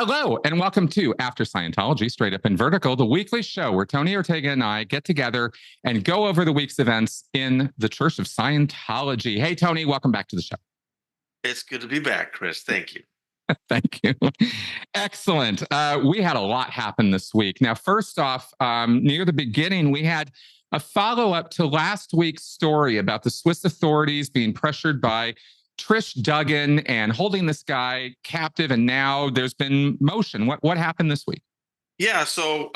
Hello, and welcome to After Scientology, Straight Up and Vertical, the weekly show where Tony Ortega and I get together and go over the week's events in the Church of Scientology. Hey, Tony, welcome back to the show. It's good to be back, Chris. Thank you. Thank you. Excellent. We had a lot happen this week. Now, first off, near the beginning, we had a follow-up to last week's story about the Swiss authorities being pressured by Trish Duggan and holding this guy captive, and now there's been motion. What happened this week? Yeah, so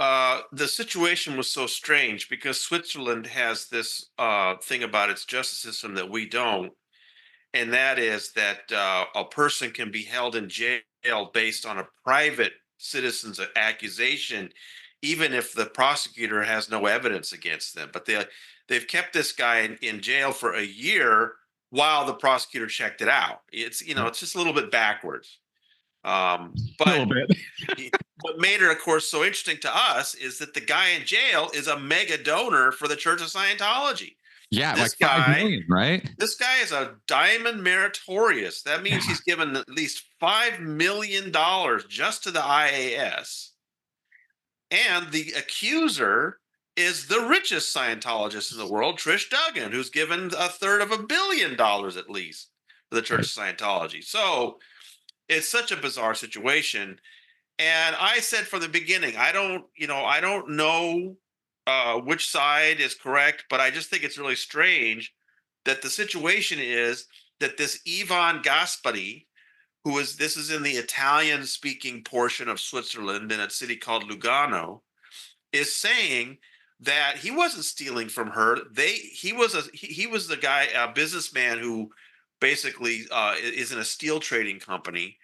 the situation was so strange because Switzerland has this thing about its justice system that we don't, and that is that a person can be held in jail based on a private citizen's accusation, even if the prosecutor has no evidence against them. But they've kept this guy in jail for a year while the prosecutor checked it out. It's just a little bit backwards. A But little bit. what made it, of course, so interesting to us is that the guy in jail is a mega donor for the Church of Scientology. Yeah, This like 5 guy, million, right? this guy is a diamond meritorious. That means he's given at least $5 million just to the IAS. And the accuser is the richest Scientologist in the world, Trish Duggan, who's given a third of $1 billion at least for the Church of Scientology. So it's such a bizarre situation. And I said from the beginning, I don't know which side is correct, but I just think it's really strange that the situation is that this Ivan Gaspari, this is in the Italian speaking portion of Switzerland in a city called Lugano, is saying that he wasn't stealing from her. He was the guy, a businessman who basically is in a steel trading company,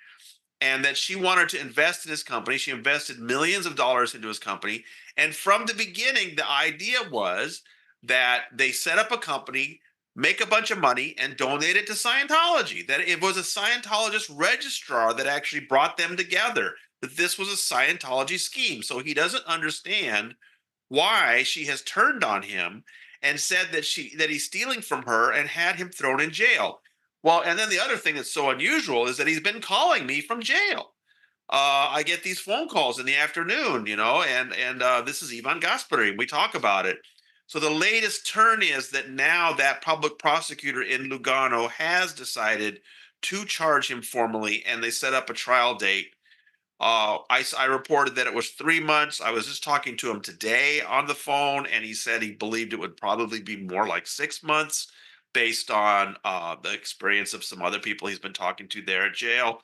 and that she wanted to invest in his company. She invested millions of dollars into his company. And from the beginning, the idea was that they set up a company, make a bunch of money, and donate it to Scientology. That it was a Scientologist registrar that actually brought them together, that this was a Scientology scheme. So he doesn't understand why she has turned on him and said that he's stealing from her and had him thrown in jail. Well, and then the other thing that's so unusual is that he's been calling me from jail. I get these phone calls in the afternoon, and this is Ivan Gaspari, and we talk about it. So the latest turn is that now that public prosecutor in Lugano has decided to charge him formally, and they set up a trial date. I reported that it was 3 months. I was just talking to him today on the phone, and he said he believed it would probably be more like 6 months based on the experience of some other people he's been talking to there at jail.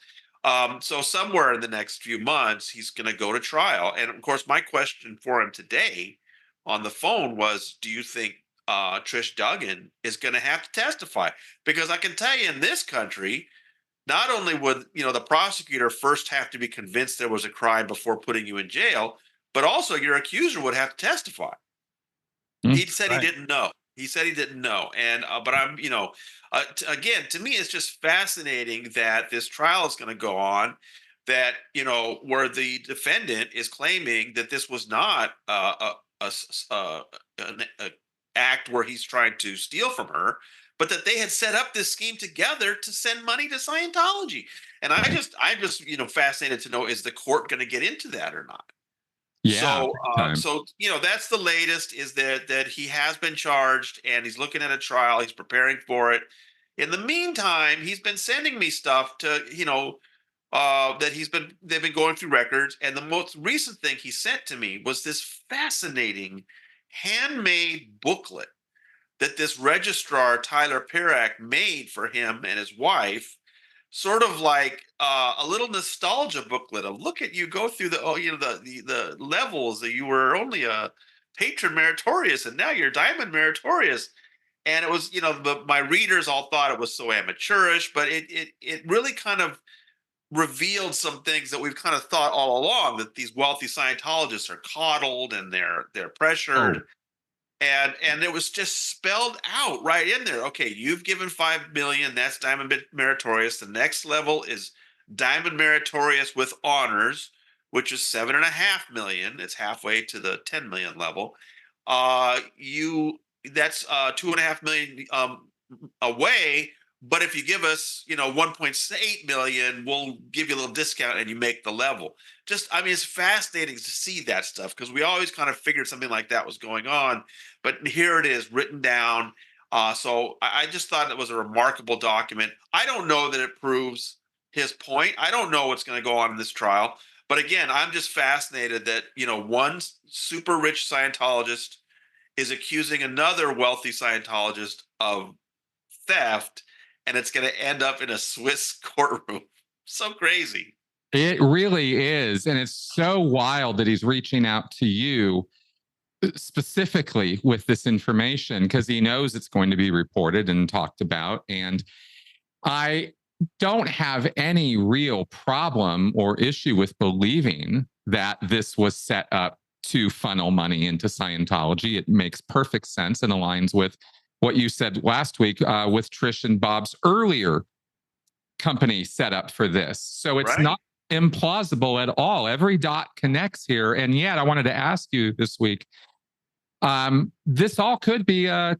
So somewhere in the next few months, he's going to go to trial. And of course, my question for him today on the phone was, do you think Trish Duggan is going to have to testify? Because I can tell you in this country, not only would the prosecutor first have to be convinced there was a crime before putting you in jail, but also your accuser would have to testify. He said he didn't know. He said he didn't know. And but I'm, again, to me, it's just fascinating that this trial is going to go on. That where the defendant is claiming that this was not an act where he's trying to steal from her, but that they had set up this scheme together to send money to Scientology. And I'm just fascinated to know, is the court going to get into that or not? Yeah. So that's the latest, is that he has been charged and he's looking at a trial. He's preparing for it. In the meantime, he's been sending me stuff to that they've been going through records. And the most recent thing he sent to me was this fascinating handmade booklet that this registrar Tyler Pirak made for him and his wife, sort of like a little nostalgia booklet. A look at you go through the levels that you were only a patron meritorious and now you're diamond meritorious. And it was, my readers all thought it was so amateurish, but it really kind of revealed some things that we've kind of thought all along, that these wealthy Scientologists are coddled and they're pressured. And it was just spelled out right in there. Okay, you've given 5 million, that's diamond meritorious. The next level is diamond meritorious with honors, which is 7.5 million. It's halfway to the 10 million level. That's 2.5 million away, but if you give us, 1.8 million, we'll give you a little discount and you make the level. Just, I mean, it's fascinating to see that stuff because we always kind of figured something like that was going on, but here it is written down. So I just thought it was a remarkable document. I don't know that it proves his point. I don't know what's going to go on in this trial. But again, I'm just fascinated that, one super rich Scientologist is accusing another wealthy Scientologist of theft, and it's going to end up in a Swiss courtroom. So crazy. It really is. And it's so wild that he's reaching out to you specifically with this information because he knows it's going to be reported and talked about. And I don't have any real problem or issue with believing that this was set up to funnel money into Scientology. It makes perfect sense and aligns with what you said last week with Trish and Bob's earlier company set up for this. So it's not implausible at all. Every dot connects here. And yet I wanted to ask you this week, this all could be a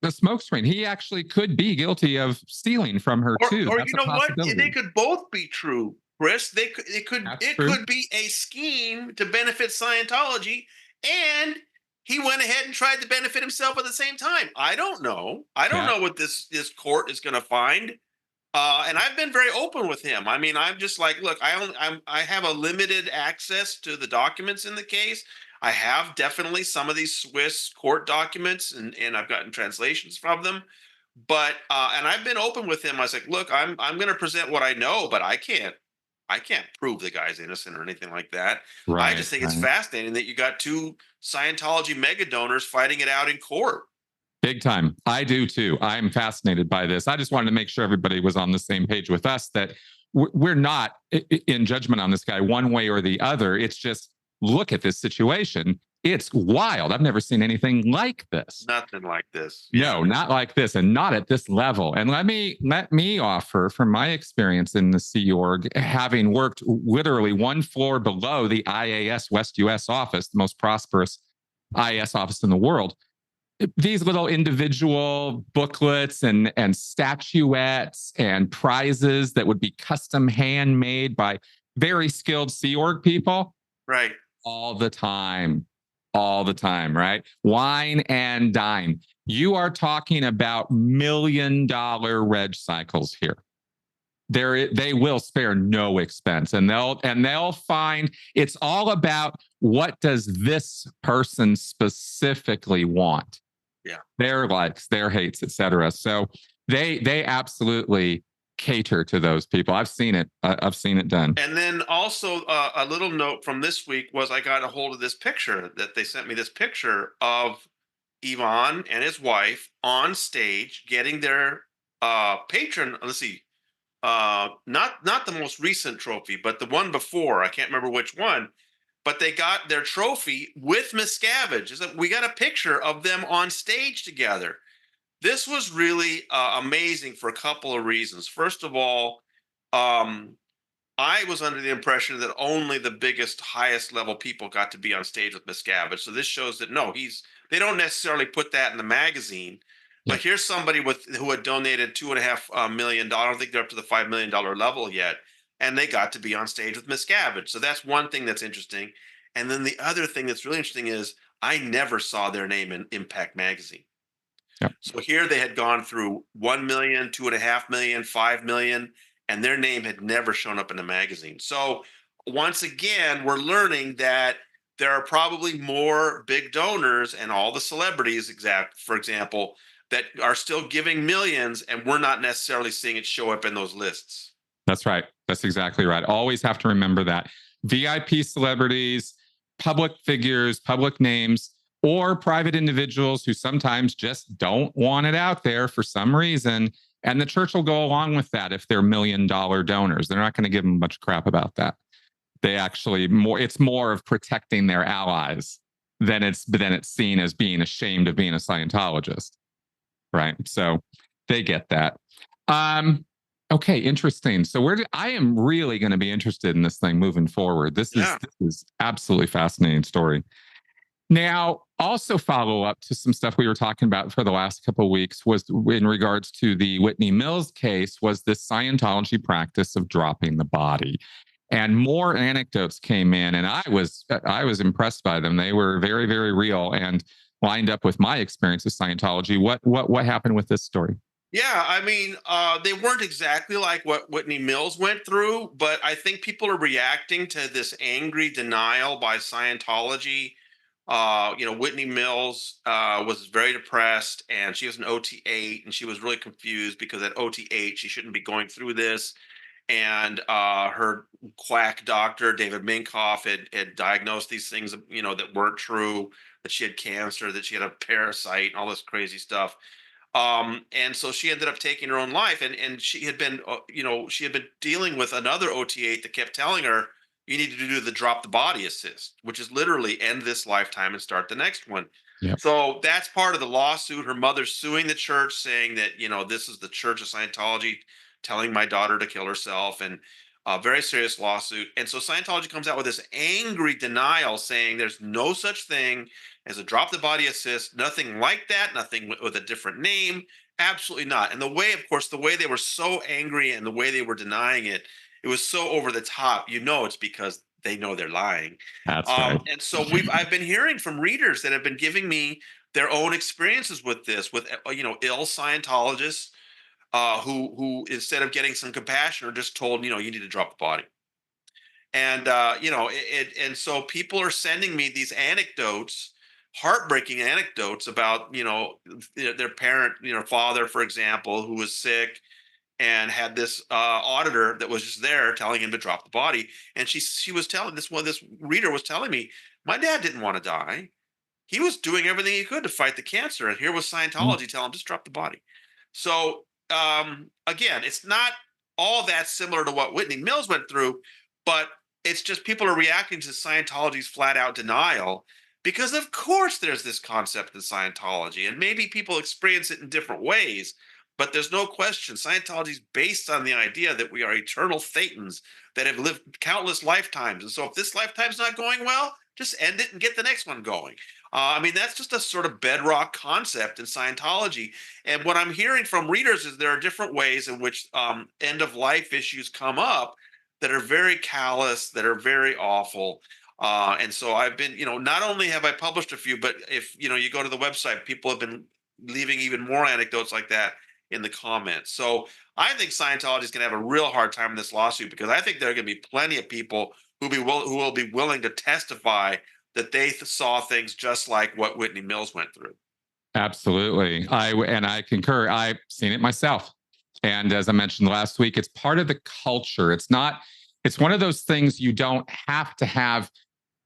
smokescreen. He actually could be guilty of stealing from her too. Or That's you know what? They could both be true, Chris. It could be a scheme to benefit Scientology, and he went ahead and tried to benefit himself at the same time. I don't know. I don't know what this court is going to find. And I've been very open with him. I mean, I'm just like, look, I have a limited access to the documents in the case. I have definitely some of these Swiss court documents, and I've gotten translations from them. But and I've been open with him. I was like, look, I'm going to present what I know, but I can't prove the guy's innocent or anything like that. I just think it's fascinating that you got two Scientology mega donors fighting it out in court. Big time. I do too. I'm fascinated by this. I just wanted to make sure everybody was on the same page with us that we're not in judgment on this guy one way or the other. It's just look at this situation. It's wild. I've never seen anything like this. Nothing like this. No, not like this, and not at this level. And let me offer from my experience in the Sea Org, having worked literally one floor below the IAS West US office, the most prosperous IAS office in the world. These little individual booklets and statuettes and prizes that would be custom handmade by very skilled Sea Org people. Right. All the time, right? Wine and dine. You are talking about $1 million reg cycles here. They will spare no expense, and they'll find it's all about what does this person specifically want. Yeah, their likes, their hates, etc. So they absolutely cater to those people. I've seen it. I've seen it done. And then also a little note from this week was I got a hold of this picture that they sent me. This picture of Ivan and his wife on stage getting their patron. Let's see, not the most recent trophy, but the one before. I can't remember which one. But they got their trophy with Miscavige. We got a picture of them on stage together. This was really amazing for a couple of reasons. First of all, I was under the impression that only the biggest, highest level people got to be on stage with Miscavige. So this shows that no, they don't necessarily put that in the magazine. But here's somebody who had donated $2.5 million. I don't think they're up to the $5 million level yet. And they got to be on stage with Miscavige. So that's one thing that's interesting. And then the other thing that's really interesting is I never saw their name in Impact Magazine. Yep. So here they had gone through 1 million, 2.5 million, 5 million, and their name had never shown up in the magazine. So once again, we're learning that there are probably more big donors and all the celebrities, for example, that are still giving millions, and we're not necessarily seeing it show up in those lists. That's right. That's exactly right. Always have to remember that. VIP celebrities, public figures, public names, or private individuals who sometimes just don't want it out there for some reason. And the church will go along with that if they're $1 million donors. They're not going to give them much crap about that. They actually it's more of protecting their allies than it's seen as being ashamed of being a Scientologist. Right. So they get that. Okay, interesting. So I am really going to be interested in this thing moving forward. This is absolutely fascinating story. Now, also follow up to some stuff we were talking about for the last couple of weeks was in regards to the Whitney Mills case, was this Scientology practice of dropping the body. And more anecdotes came in, and I was impressed by them. They were very, very real and lined up with my experience with Scientology. What happened with this story? Yeah, I mean, they weren't exactly like what Whitney Mills went through, but I think people are reacting to this angry denial by Scientology. Whitney Mills was very depressed, and she was an OT8, and she was really confused because at OT8 she shouldn't be going through this. And her quack doctor, David Minkoff, had diagnosed these things, that weren't true, that she had cancer, that she had a parasite, and all this crazy stuff. And so she ended up taking her own life, and she had been she had been dealing with another OT8 that kept telling her, you need to do the drop the body assist, which is literally end this lifetime and start the next one. Yep. So that's part of the lawsuit. Her mother's suing the church, saying that this is the Church of Scientology telling my daughter to kill herself, and a very serious lawsuit. And so Scientology comes out with this angry denial, saying there's no such thing as a drop the body assist, nothing like that, nothing with a different name, absolutely not. And the way, of course, the way they were so angry and the way they were denying it, it was so over the top. It's because they know they're lying. That's right. And so I've been hearing from readers that have been giving me their own experiences with this, with ill Scientologists who instead of getting some compassion are just told, you need to drop the body. And and so people are sending me these anecdotes, heartbreaking anecdotes about their parent, father, for example, who was sick and had this auditor that was just there telling him to drop the body. And she was telling this reader was telling me, my dad didn't want to die. He was doing everything he could to fight the cancer, and here was Scientology telling him just drop the body. So again, it's not all that similar to what Whitney Mills went through, but it's just people are reacting to Scientology's flat out denial because, of course, there's this concept in Scientology, and maybe people experience it in different ways. But there's no question Scientology is based on the idea that we are eternal thetans that have lived countless lifetimes. And so if this lifetime's not going well, just end it and get the next one going. That's just a sort of bedrock concept in Scientology. And what I'm hearing from readers is there are different ways in which end of life issues come up that are very callous, that are very awful. And so I've been, not only have I published a few, but if you go to the website, people have been leaving even more anecdotes like that in the comments. So I think Scientology is going to have a real hard time in this lawsuit because I think there are going to be plenty of people who will be willing to testify that they saw things just like what Whitney Mills went through. Absolutely. I concur. I've seen it myself. And as I mentioned last week, it's part of the culture. It's one of those things you don't have to have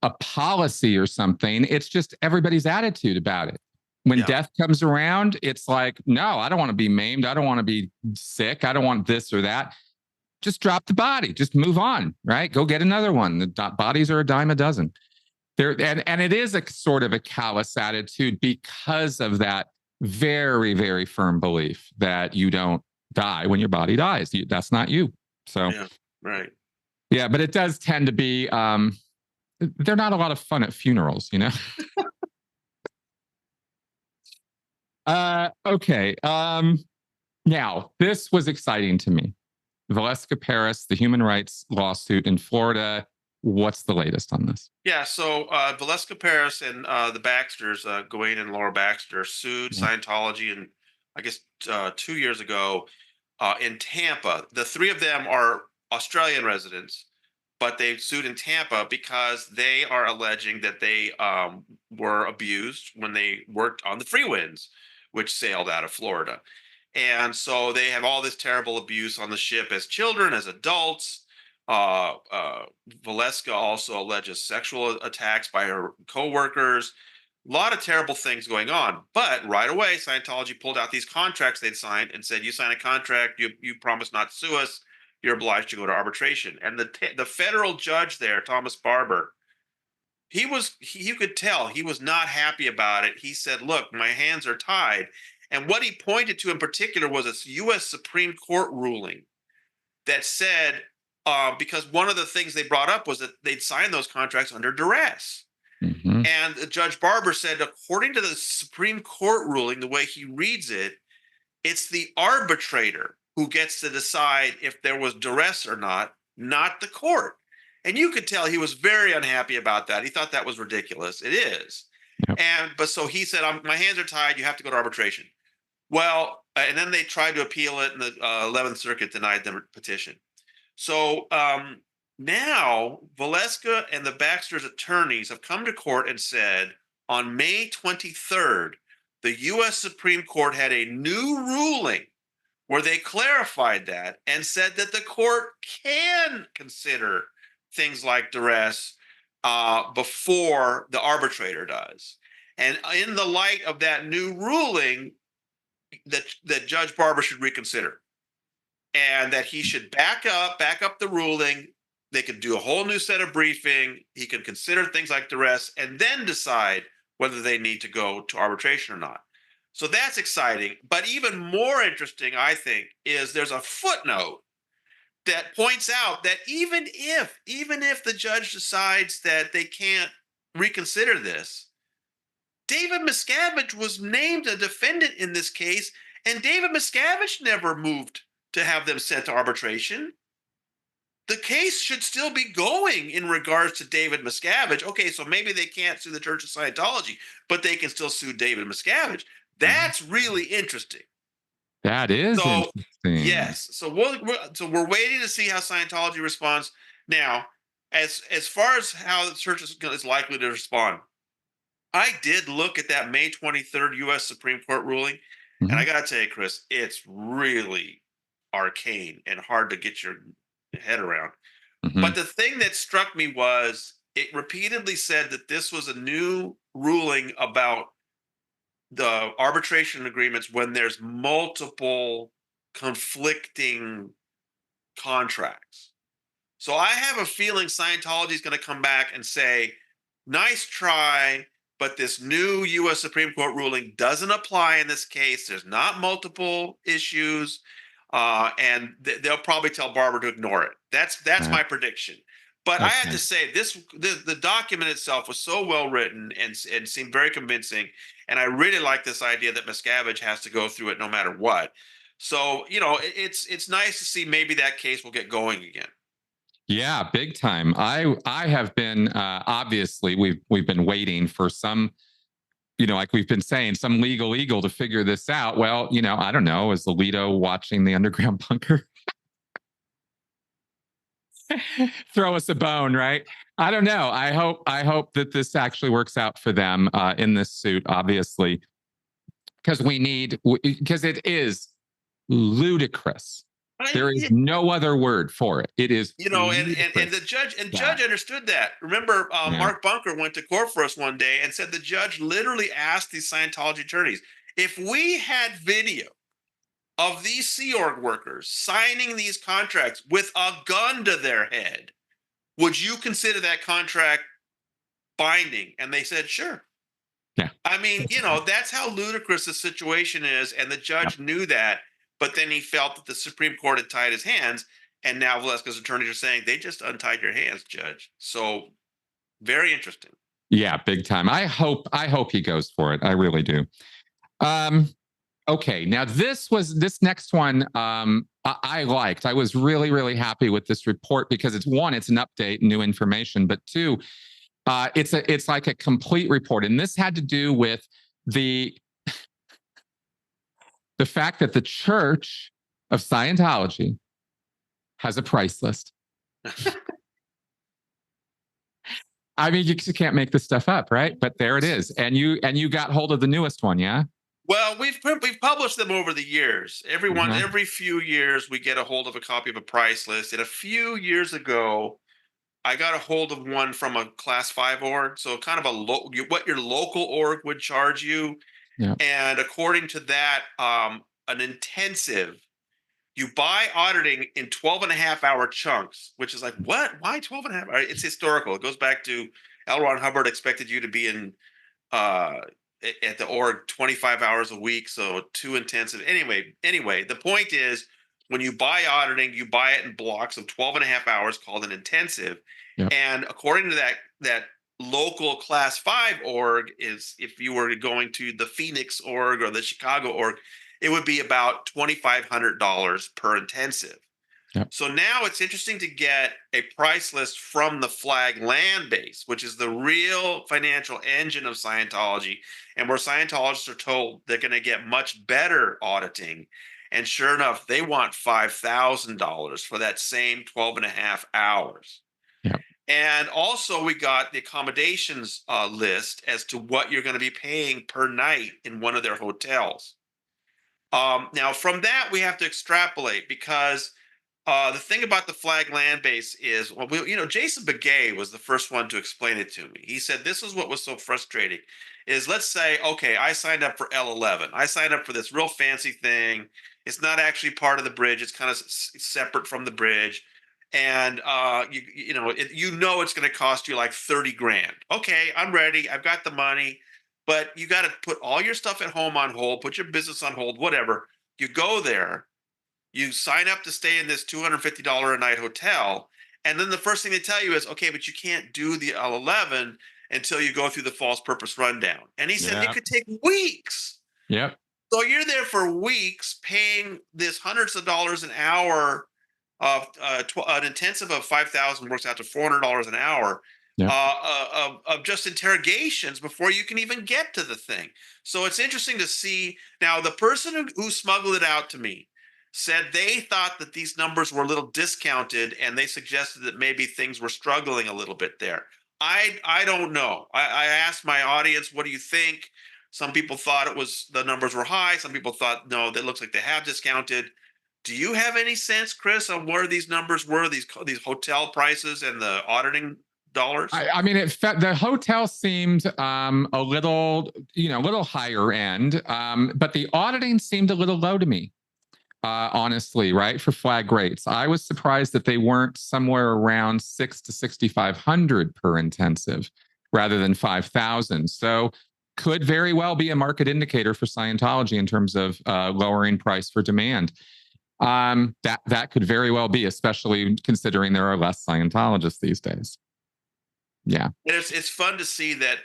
a policy or something. It's just everybody's attitude about it. When death comes around, it's like, no, I don't want to be maimed. I don't want to be sick. I don't want this or that. Just drop the body. Just move on, right? Go get another one. The bodies are a dime a dozen. And it is a sort of a callous attitude because of that very, very firm belief that you don't die when your body dies. That's not you. So, yeah, right. Yeah, but it does tend to be, they're not a lot of fun at funerals, Okay. Now, this was exciting to me. Vesa Paris, the human rights lawsuit in Florida. What's the latest on this? Yeah, so Vesa Paris and the Baxters, Gawain and Laura Baxter, sued Scientology, and I guess 2 years ago in Tampa. The three of them are Australian residents, but they sued in Tampa because they are alleging that they were abused when they worked on the Free Winds, which sailed out of Florida. And so they have all this terrible abuse on the ship as children, as adults. Valeska also alleges sexual attacks by her coworkers. A lot of terrible things going on. But right away, Scientology pulled out these contracts they'd signed and said, you sign a contract, you promise not to sue us, you're obliged to go to arbitration. And the federal judge there, Thomas Barber, you could tell he was not happy about it. He said, look, my hands are tied. And what he pointed to in particular was a U.S. Supreme Court ruling that said, because one of the things they brought up was that they'd signed those contracts under duress. Mm-hmm. And Judge Barber said, according to the Supreme Court ruling, the way he reads it, it's the arbitrator who gets to decide if there was duress or not the court. And you could tell he was very unhappy about that. He thought that was ridiculous. It is. Yep. But so he said, my hands are tied. You have to go to arbitration. Well, and then they tried to appeal it, and the 11th Circuit denied the petition. So now Valeska and the Baxter's attorneys have come to court and said on May 23rd, the U.S. Supreme Court had a new ruling where they clarified that and said that the court can consider things like duress before the arbitrator does. And in the light of that new ruling, that Judge Barber should reconsider, and that he should back up the ruling. They could do a whole new set of briefing. He can consider things like duress and then decide whether they need to go to arbitration or not. So that's exciting. But even more interesting, I think, is there's a footnote that points out that even if the judge decides that they can't reconsider this, David Miscavige was named a defendant in this case, and David Miscavige never moved to have them sent to arbitration. The case should still be going in regards to David Miscavige. Okay, so maybe they can't sue the Church of Scientology, but they can still sue David Miscavige. That's really interesting. That is interesting. Yes. So we're waiting to see how Scientology responds. Now, as far as how the church is likely to respond, I did look at that May 23rd U.S. Supreme Court ruling, and I got to tell you, Chris, it's really arcane and hard to get your head around. But the thing that struck me was it repeatedly said that this was a new ruling about the arbitration agreements when there's multiple conflicting contracts. So I have a feeling Scientology is going to come back and say, nice try, but this new U.S. Supreme Court ruling doesn't apply in this case. There's not multiple issues, and they'll probably tell Barber to ignore it. That's my prediction. But I had to say, the document itself was so well written and seemed very convincing, and I really like this idea that Miscavige has to go through it no matter what. So it's nice to see maybe that case will get going again. Yeah, big time. I have been obviously we've been waiting for some, like we've been saying, some legal eagle to figure this out. Well, I don't know, is Alito watching the underground bunker? Throw us a bone, right? I don't know. I hope that this actually works out for them in this suit, obviously, because it is ludicrous. There is no other word for it. It is, and the judge understood that. Remember, Mark Bunker went to court for us one day and said the judge literally asked these Scientology attorneys, if we had video of these Sea Org workers signing these contracts with a gun to their head, would you consider that contract binding? And they said, sure. Yeah. I mean, that's how ludicrous the situation is. And the judge knew that, but then he felt that the Supreme Court had tied his hands. And now Valeska's attorneys are saying they just untied your hands, Judge. So very interesting. Yeah, big time. I hope he goes for it. I really do. Okay, now this next one I liked. I was really, really happy with this report because it's an update, new information, but two, it's like a complete report. And this had to do with the fact that the Church of Scientology has a price list. I mean, you can't make this stuff up, right? But there it is. And you got hold of the newest one, yeah? Well, we've published them over the years. Every few years, we get a hold of a copy of a price list. And a few years ago, I got a hold of one from a Class 5 org, so kind of what your local org would charge you. Yeah. And according to that, an intensive, you buy auditing in 12.5-hour chunks, which is like, what? Why 12 and a half? It's historical. It goes back to L. Ron Hubbard expected you to be in at the org 25 hours a week, so too intensive. Anyway, the point is, when you buy auditing, you buy it in blocks of 12.5 hours called an intensive. Yep. And according to that local class 5 org is, if you were going to the Phoenix org or the Chicago org, it would be about $2,500 per intensive. Yep. So now it's interesting to get a price list from the Flag land base, which is the real financial engine of Scientology, and where Scientologists are told they're going to get much better auditing. And sure enough, they want $5,000 for that same 12 and a half hours. Yep. And also, we got the accommodations list as to what you're going to be paying per night in one of their hotels. Now, from that, we have to extrapolate, because the thing about the Flag land base is, well, Jason Begay was the first one to explain it to me. He said this is what was so frustrating: is, let's say, okay, I signed up for L11. I signed up for this real fancy thing. It's not actually part of the bridge. It's kind of separate from the bridge, and it's going to cost you like 30 grand. Okay, I'm ready. I've got the money, but you got to put all your stuff at home on hold, put your business on hold, whatever. You go there, you sign up to stay in this $250 a night hotel, and then the first thing they tell you is, okay, but you can't do the L11 until you go through the false purpose rundown. And he said it could take weeks. Yep. So you're there for weeks paying this hundreds of dollars an hour of an intensive of 5,000 works out to $400 an hour, Yep. of just interrogations before you can even get to the thing. So it's interesting to see. Now, the person who smuggled it out to me said they thought that these numbers were a little discounted, and they suggested that maybe things were struggling a little bit there. I don't know. I asked my audience, what do you think? Some people thought the numbers were high. Some people thought, no, that looks like they have discounted. Do you have any sense, Chris, on where these numbers were, these hotel prices and the auditing dollars? I mean, the hotel seemed a little higher end, but the auditing seemed a little low to me. Honestly, right, for Flag rates, I was surprised that they weren't somewhere around 6 to 6,500 per intensive rather than 5,000. So could very well be a market indicator for Scientology in terms of lowering price for demand. That could very well be, especially considering there are less Scientologists these days. Yeah. And it's fun to see that,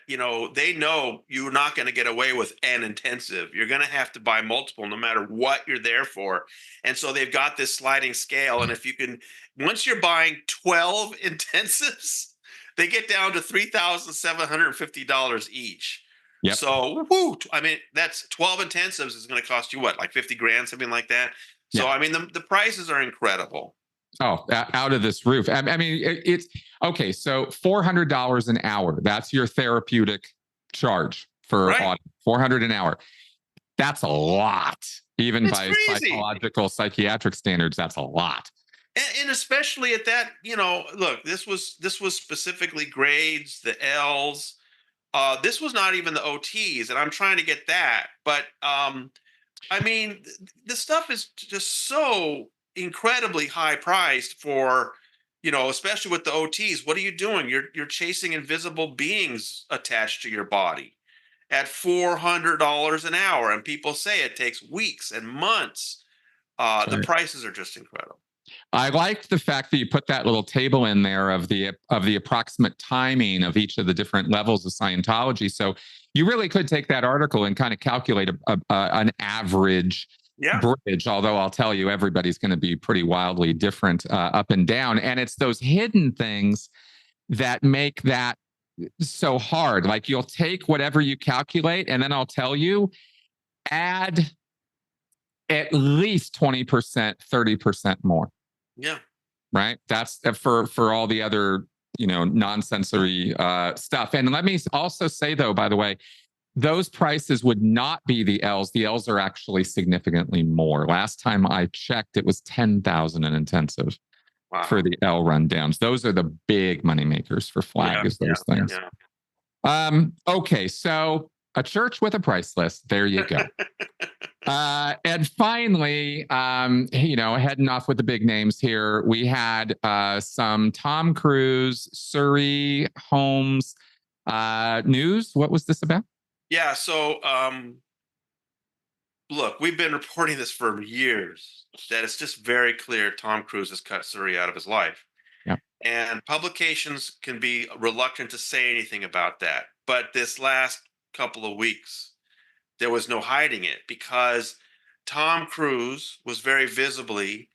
they know you're not going to get away with an intensive. You're going to have to buy multiple no matter what you're there for. And so they've got this sliding scale. And if you can, once you're buying 12 intensives, they get down to $3,750 each. Yep. So, I mean, that's 12 intensives is going to cost you what, like 50 grand, something like that. So, Yeah. I mean, the prices are incredible. Oh, out of this roof. I mean, it's okay. So $400 an hour. That's your therapeutic charge for Right. $400 an hour. That's a lot, even It's by crazy. psychological, psychiatric standards. That's a lot. And especially at that, look, this was specifically grades, the L's. This was not even the OTs, and I'm trying to get that. But I mean, the stuff is just so incredibly high priced for, especially with the OTs. What are you doing? You're chasing invisible beings attached to your body at $400 an hour, and people say it takes weeks and months. The prices are just incredible. I liked the fact that you put that little table in there of the approximate timing of each of the different levels of Scientology. So you really could take that article and kind of calculate an average bridge. Although I'll tell you, everybody's going to be pretty wildly different up and down. And it's those hidden things that make that so hard. Like, you'll take whatever you calculate, and then I'll tell you, add at least 20%, 30% more. Yeah. Right. That's for all the other, non-sensory stuff. And let me also say, though, by the way, those prices would not be the L's. The L's are actually significantly more. Last time I checked, it was 10,000 an intensive for the L rundowns. Those are the big money makers for Flag, is those things. Yeah. Okay. So a church with a price list. There you go. And finally, heading off with the big names here, we had some Tom Cruise, Suri, Holmes news. What was this about? Yeah. So, look, we've been reporting this for years, that it's just very clear Tom Cruise has cut Suri out of his life. Yeah. And publications can be reluctant to say anything about that. But this last couple of weeks, there was no hiding it because Tom Cruise was very visibly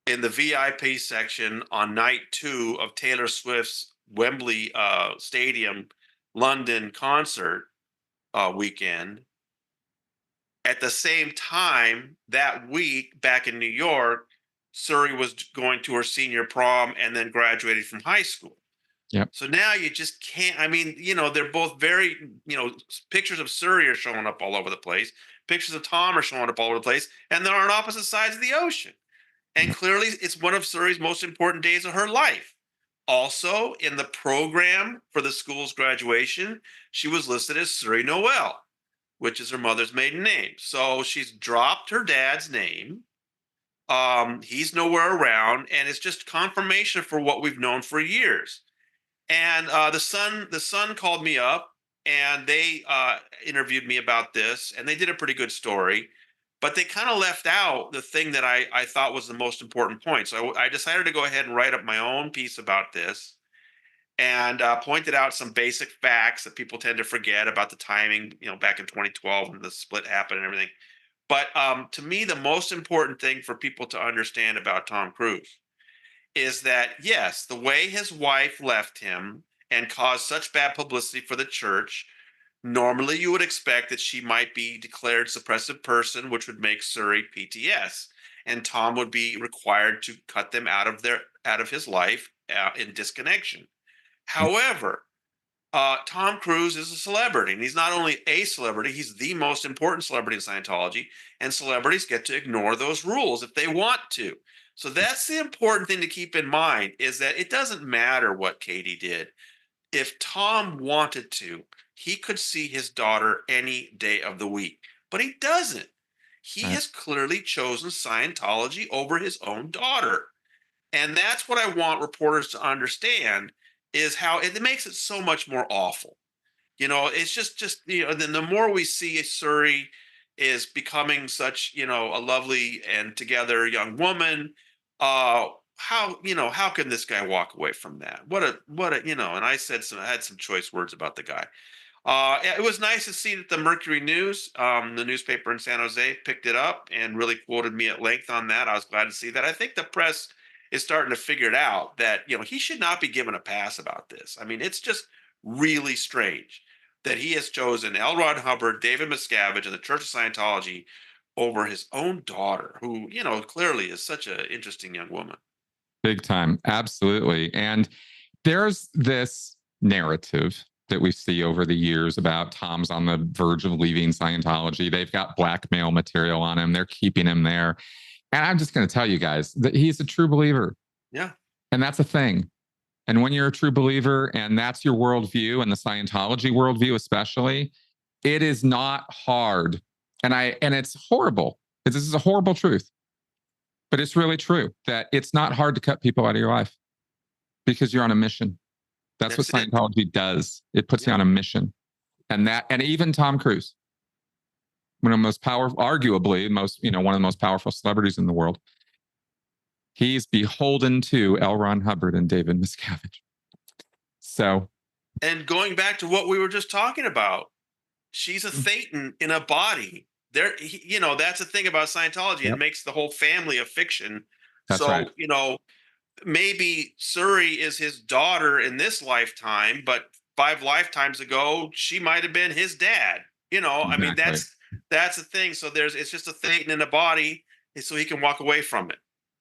in the VIP section on night 2 of Taylor Swift's Wembley Stadium London concert weekend. At the same time, that week back in New York, Suri was going to her senior prom and then graduated from high school. Yep. So now you just can't. I mean, they're both very, pictures of Suri are showing up all over the place. Pictures of Tom are showing up all over the place, and they're on opposite sides of the ocean. And clearly, it's one of Suri's most important days of her life. Also, in the program for the school's graduation, she was listed as Suri Noel, which is her mother's maiden name. So she's dropped her dad's name. He's nowhere around, and it's just confirmation for what we've known for years. And the Sun called me up, and they interviewed me about this, and they did a pretty good story, but they kind of left out the thing that I thought was the most important point. So I decided to go ahead and write up my own piece about this, and pointed out some basic facts that people tend to forget about the timing, back in 2012 when the split happened and everything. But to me, the most important thing for people to understand about Tom Cruise is that, yes, the way his wife left him and caused such bad publicity for the church, normally you would expect that she might be declared suppressive person, which would make Suri PTS, and Tom would be required to cut them out of his life in disconnection. However, Tom Cruise is a celebrity, and he's not only a celebrity, he's the most important celebrity in Scientology, and celebrities get to ignore those rules if they want to. So that's the important thing to keep in mind, is that it doesn't matter what Katie did. If Tom wanted to, he could see his daughter any day of the week, but he doesn't. He Right. has clearly chosen Scientology over his own daughter. And that's what I want reporters to understand, is how it makes it so much more awful. It's just then the more we see Suri is becoming such, a lovely and together young woman, how can this guy walk away from that? And I had some choice words about the guy. It was nice to see that the Mercury News, the newspaper in San Jose, picked it up and really quoted me at length on that. I was glad to see that. I think the press is starting to figure it out that he should not be given a pass about this. I mean, it's just really strange that he has chosen L. Ron Hubbard, David Miscavige, and the Church of Scientology over his own daughter, who clearly is such an interesting young woman. Big time. Absolutely. And there's this narrative that we see over the years about Tom's on the verge of leaving Scientology. They've got blackmail material on him. They're keeping him there. And I'm just going to tell you guys that he's a true believer. Yeah. And that's a thing. And when you're a true believer and that's your worldview, and the Scientology worldview especially, it is not hard. And it's horrible. This is a horrible truth. But it's really true that it's not hard to cut people out of your life because you're on a mission. That's what Scientology does. It puts you on a mission. And even Tom Cruise, one of the most powerful, arguably one of the most powerful celebrities in the world, he's beholden to L. Ron Hubbard and David Miscavige. So, and going back to what we were just talking about, she's a Thetan in a body. That's the thing about Scientology. Yep. It makes the whole family a fiction. That's right. Maybe Suri is his daughter in this lifetime, but 5 lifetimes ago, she might have been his dad. Exactly. I mean, that's the thing. So it's just a Thetan in a body, so he can walk away from it.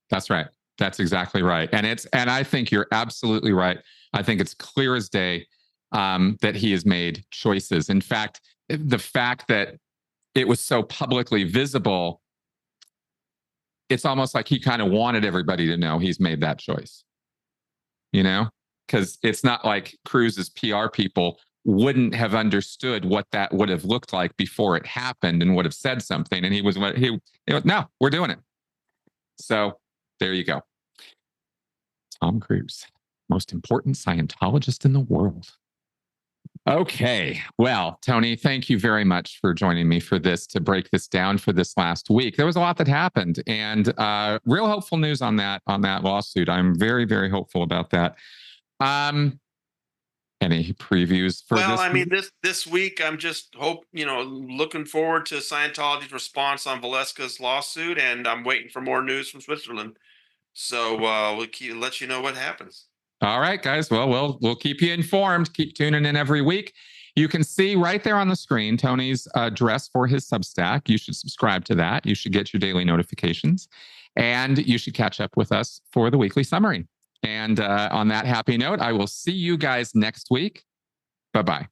That's right. That's exactly right. And I think you're absolutely right. I think it's clear as day that he has made choices. In fact, the fact that it was so publicly visible, it's almost like he kind of wanted everybody to know he's made that choice, because it's not like Cruise's PR people wouldn't have understood what that would have looked like before it happened and would have said something. And no, we're doing it. So there you go. Tom Cruise, most important Scientologist in the world. Okay. Well, Tony, thank you very much for joining me for this, to break this down for this last week. There was a lot that happened, and real hopeful news on that lawsuit. I'm very, very hopeful about that. Any previews for Well, this I mean, week? this week I'm just looking forward to Scientology's response on Valeska's lawsuit, and I'm waiting for more news from Switzerland. So we'll let you know what happens. All right, guys. Well, we'll keep you informed. Keep tuning in every week. You can see right there on the screen Tony's address for his Substack. You should subscribe to that. You should get your daily notifications, and you should catch up with us for the weekly summary. And on that happy note, I will see you guys next week. Bye-bye.